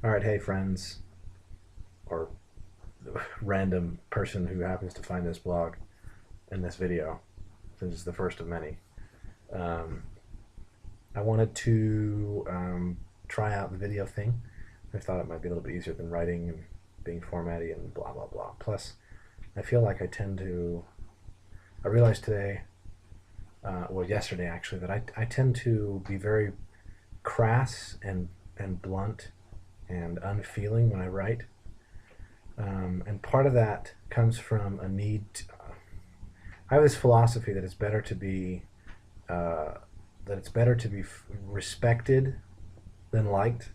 All right, hey friends, or random person who happens to find this blog and this video, since it's the first of many. Um, I wanted to try out the video thing. I thought it might be a little bit easier than writing and being formatty and blah blah blah. Plus, I feel like I tend to. I realized today, well, yesterday actually, that I tend to be very crass and blunt and unfeeling when I write. And part of that comes from a need. I have this philosophy that it's better to be uh, respected than liked,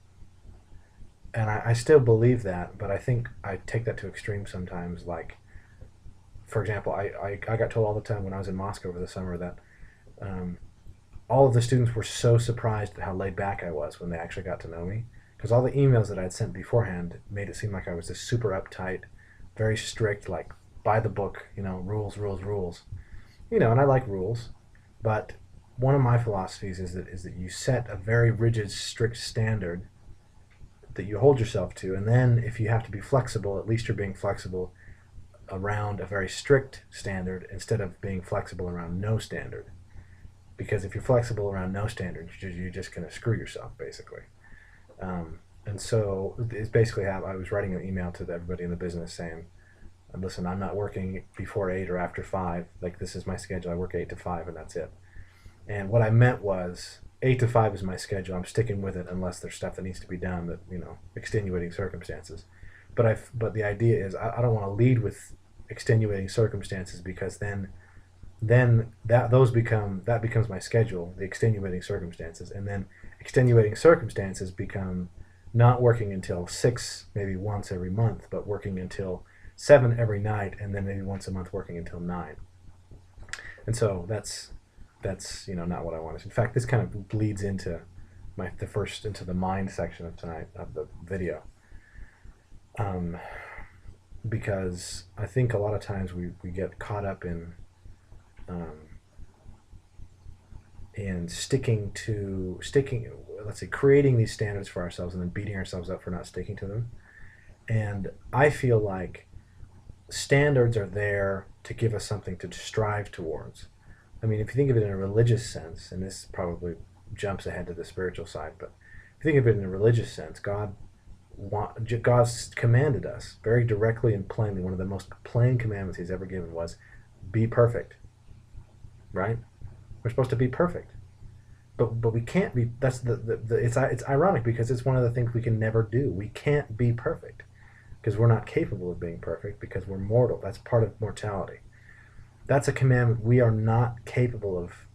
and I still believe that. But I think I take that to extreme sometimes. Like, for example, I got told all the time when I was in Moscow over the summer that um, all of the students were so surprised at how laid back I was when they actually got to know me. Because all the emails that I'd sent beforehand made it seem like I was this super uptight, very strict, like by the book, rules, rules, rules. And I like rules, but one of my philosophies is that you set a very rigid, strict standard that you hold yourself to, and then if you have to be flexible, at least you're being flexible around a very strict standard instead of being flexible around no standard. Because if you're flexible around no standard, you're just going to screw yourself, basically. And so it's basically how I was writing an email to everybody in the business saying, listen, I'm not working before 8 or after 5. Like, this is my schedule. I work 8 to 5, and that's it. And what I meant was 8 to 5 is my schedule. I'm sticking with it unless there's stuff that needs to be done that, extenuating circumstances. But the idea is I don't want to lead with extenuating circumstances, because then that becomes my schedule, the extenuating circumstances, and then extenuating circumstances become not working until 6, maybe once every month, but working until 7 every night, and then maybe once a month working until 9. And so that's not what I want. In fact, this kind of bleeds into into the mind section of tonight of the video, because I think a lot of times we get caught up um, in let's say, creating these standards for ourselves and then beating ourselves up for not sticking to them. And I feel like standards are there to give us something to strive towards. I mean, if you think of it in a religious sense, and this probably jumps ahead to the spiritual side, but if you think of it in a religious sense, God's commanded us very directly and plainly. One of the most plain commandments He's ever given was, "Be perfect." Right? We're supposed to be perfect, but we can't be. That's it's ironic, because it's one of the things we can never do. We can't be perfect because we're not capable of being perfect, because we're mortal. That's part of mortality. That's a commandment we are not capable of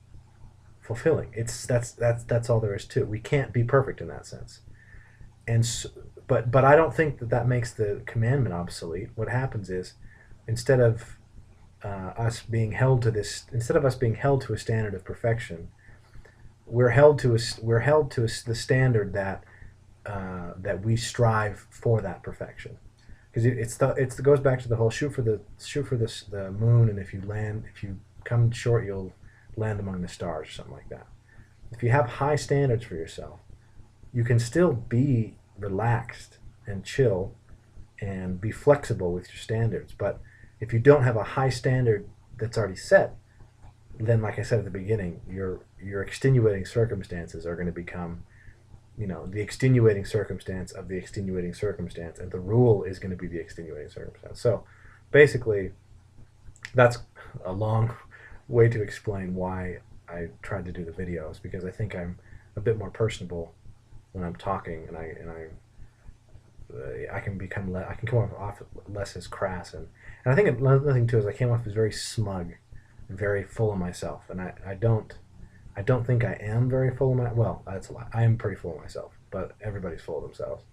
fulfilling. That's all there is to it. We can't be perfect in that sense. And so, but I don't think that makes the commandment obsolete. What happens is, instead of instead of us being held to a standard of perfection, we're held to the standard that we strive for that perfection. Because it goes back to the whole shoot for the moon, and if you come short, you'll land among the stars, or something like that. If you have high standards for yourself, you can still be relaxed and chill and be flexible with your standards. But if you don't have a high standard that's already set, then, like I said at the beginning, your extenuating circumstances are going to become, the extenuating circumstance of the extenuating circumstance, and the rule is going to be the extenuating circumstance. So basically, that's a long way to explain why I tried to do the videos, because I think I'm a bit more personable when I'm talking, and I can come off less as crass, and I think another thing too is I came off as very smug, and very full of myself, and I don't think I am very full of that's a lie. I am pretty full of myself, but everybody's full of themselves,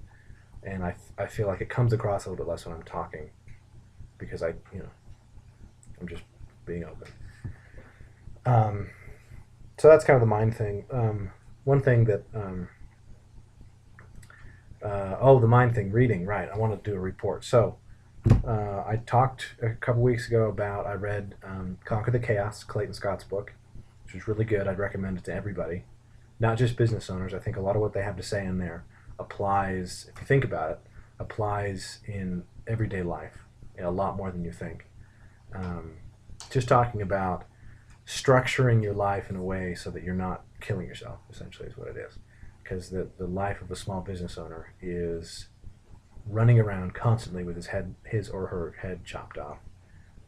and I feel like it comes across a little bit less when I'm talking, because I'm just being open. So that's kind of the mind thing. One thing that the mind thing, reading, right? I want to do a report. So I talked a couple weeks ago about, I read Conquer the Chaos, Clayton Scott's book, which was really good. I'd recommend it to everybody, not just business owners. I think a lot of what they have to say in there applies, if you think about it, applies in everyday life, a lot more than you think. Um, just talking about structuring your life in a way so that you're not killing yourself, essentially, is what it is. Because the life of a small business owner is running around constantly with his or her head chopped off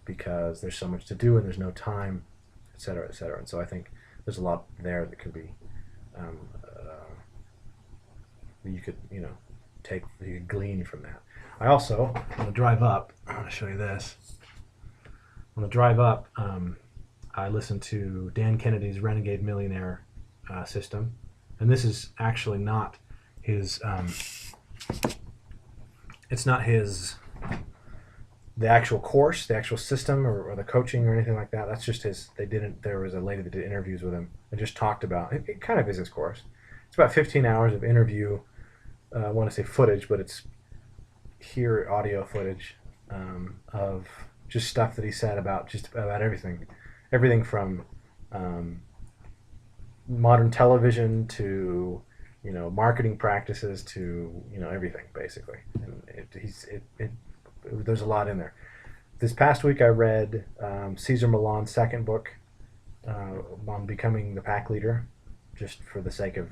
because there's so much to do and there's no time, et cetera, et cetera. And so I think there's a lot there that could be, you could, you could glean from that. I also, on the drive up, I want to show you this. On the drive up, I listened to Dan Kennedy's Renegade Millionaire system, and this is actually not his. It's not his. The actual course, the actual system, or the coaching, or anything like that. That's just his. They didn't. There was a lady that did interviews with him and just talked about. It kind of is his course. It's about 15 hours of interview. I want to say footage, but it's here audio footage of just stuff that he said about just about everything from modern television to marketing practices to everything basically. And there's a lot in there. This past week I read Cesar Millan's second book on becoming the pack leader, just for the sake of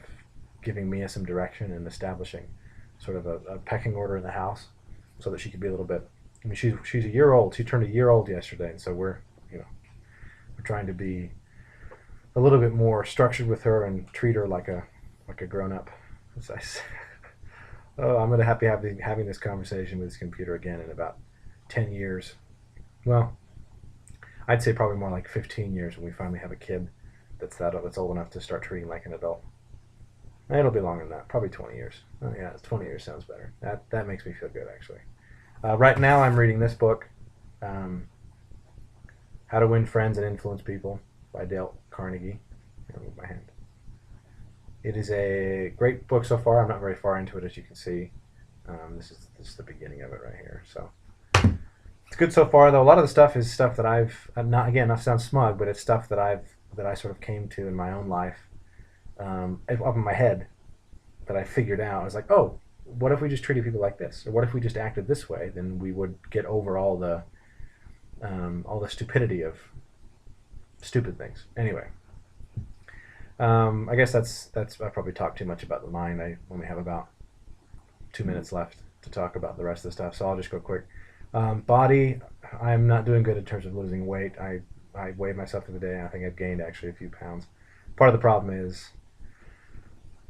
giving Mia some direction and establishing sort of a pecking order in the house so that she could be a little bit. I mean, she's a year old. She turned a year old yesterday, and so we're trying to be a little bit more structured with her and treat her like a grown up. As I say. Oh, I'm gonna be having this conversation with this computer again in about 10 years. Well, I'd say probably more like 15 years when we finally have a kid that's old enough to start treating like an adult. It'll be longer than that, probably 20 years. Oh yeah, 20 years sounds better. That makes me feel good actually. Right now I'm reading this book, How to Win Friends and Influence People by Dale Carnegie. I'll move my hand. It is a great book so far. I'm not very far into it, as you can see. This is the beginning of it right here. So it's good so far, though. A lot of the stuff is stuff that not to sound smug, but it's stuff that I sort of came to in my own life, up in my head, that I figured out. I was like, oh, what if we just treated people like this, or what if we just acted this way? Then we would get over all the stupidity of stupid things. Anyway. I guess that's I probably talked too much about the mind. I only have about 2 minutes left to talk about the rest of the stuff, so I'll just go quick. Body, I'm not doing good in terms of losing weight. I weighed myself the other day, and I think I've gained actually a few pounds. Part of the problem is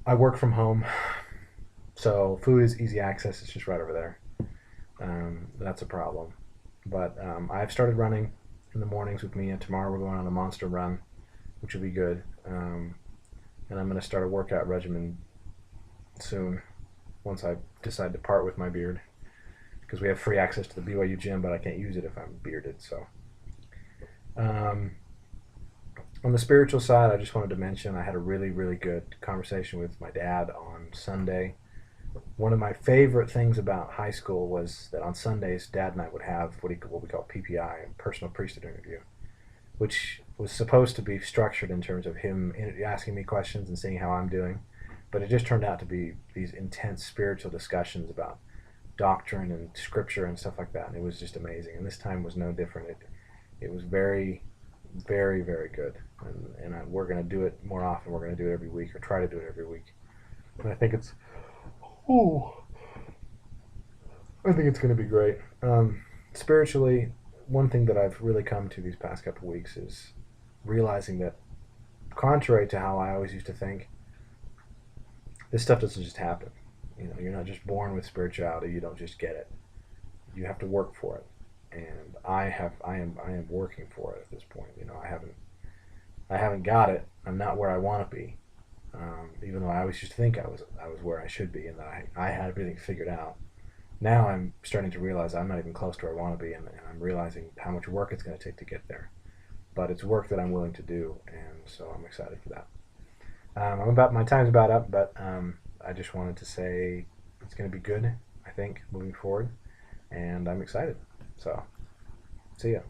I work from home, so food is easy access. It's just right over there. That's a problem. But I've started running in the mornings with Mia. Tomorrow we're going on a monster run, which will be good. And I'm going to start a workout regimen soon once I decide to part with my beard, because we have free access to the BYU gym, but I can't use it if I'm bearded. So on the spiritual side, I just wanted to mention I had a really, really good conversation with my dad on Sunday. One of my favorite things about high school was that on Sundays, Dad and I would have what we call PPI, personal priesthood interview, which was supposed to be structured in terms of him asking me questions and seeing how I'm doing. But it just turned out to be these intense spiritual discussions about doctrine and scripture and stuff like that. And it was just amazing. And this time was no different. It was very, very, very good. And we're going to do it more often. We're going to do it every week, or try to do it every week. And I think it's going to be great. Spiritually, one thing that I've really come to these past couple of weeks is realizing that, contrary to how I always used to think, this stuff doesn't just happen. You're not just born with spirituality. You don't just get it. You have to work for it. And I am working for it at this point. I haven't got it. I'm not where I want to be. Even though I always used to think I was where I should be, and that I had everything figured out. Now I'm starting to realize I'm not even close to where I want to be, and I'm realizing how much work it's going to take to get there. But it's work that I'm willing to do, and so I'm excited for that. My time's about up, but I just wanted to say it's going to be good, I think, moving forward, and I'm excited. So, see ya.